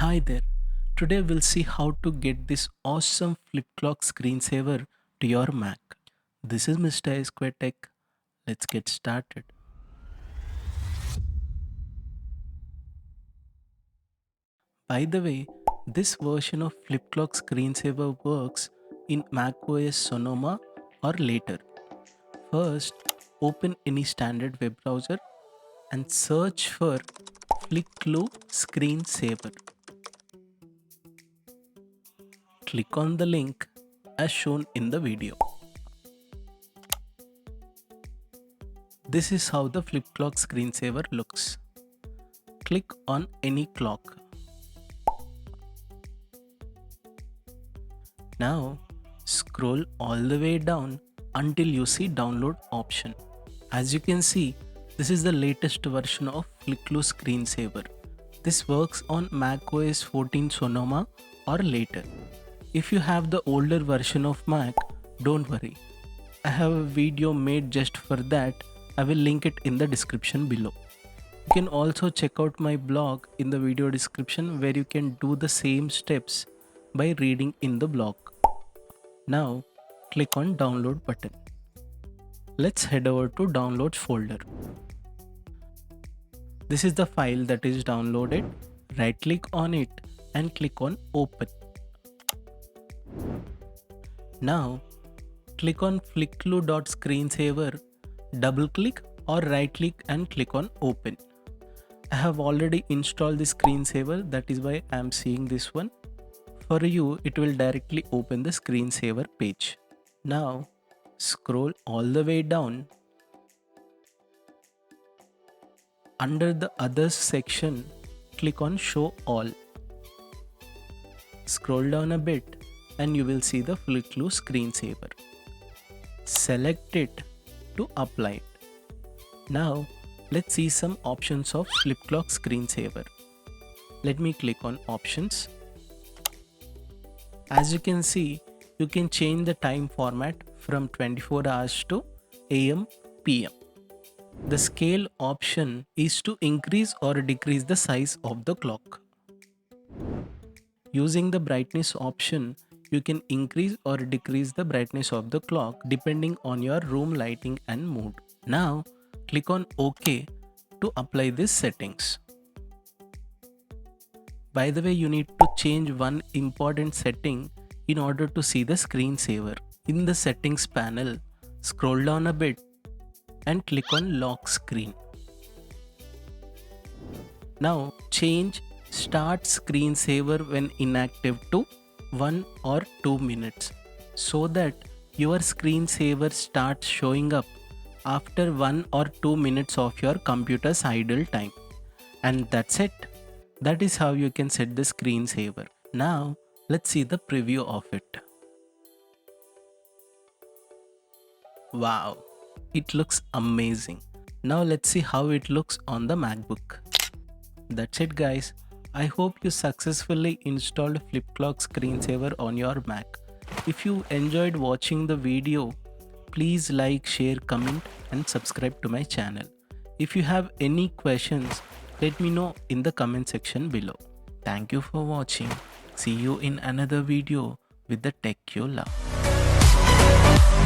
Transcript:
Hi there. Today we'll see how to get this awesome Fliqlo screensaver to your Mac. This is Mr. ASquare Tech. Let's get started. By the way, this version of Fliqlo screensaver works in macOS Sonoma or later. First, open any standard web browser and search for Fliqlo Screensaver. Click on the link as shown in the video. This is how the Fliqlo screensaver looks. Click on any clock. Now scroll all the way down until you see download option. As you can see, this is the latest version of Fliqlo screensaver. This works on macOS 14 Sonoma or later. If you have the older version of Mac, don't worry. I have a video made just for that. I will link it in the description below. You can also check out my blog in the video description where you can do the same steps by reading in the blog. Now click on download button. Let's head over to downloads folder. This is the file that is downloaded. Right click on it and click on open. Now click on fliqlo.screensaver, double click or right click and click on open. I have already installed the screensaver, that is why I am seeing this one. For you, it will directly open the screensaver page. Now scroll all the way down. Under the others section, click on show all. Scroll down a bit and you will see the Fliqlo screensaver. Select it to apply it. Now let's see some options of Fliqlo screensaver. Let me click on options. As you can see, you can change the time format from 24 hours to AM PM. The scale option is to increase or decrease the size of the clock. Using the brightness option, you can increase or decrease the brightness of the clock depending on your room lighting and mood. Now click on OK to apply these settings. By the way, you need to change one important setting in order to see the screensaver. In the settings panel, scroll down a bit and click on lock screen. Now change start screensaver when inactive to 1 or 2 minutes so that your screensaver starts showing up after 1 or 2 minutes of your computer's idle time. And that's it. That is how you can set the screensaver. Now let's see the preview of it. Wow, it looks amazing. Now let's see how it looks on the MacBook. That's it guys. I hope you successfully installed Fliqlo screensaver on your Mac. If you enjoyed watching the video, please like, share, comment and subscribe to my channel. If you have any questions, let me know in the comment section below. Thank you for watching. See you in another video with the tech you love.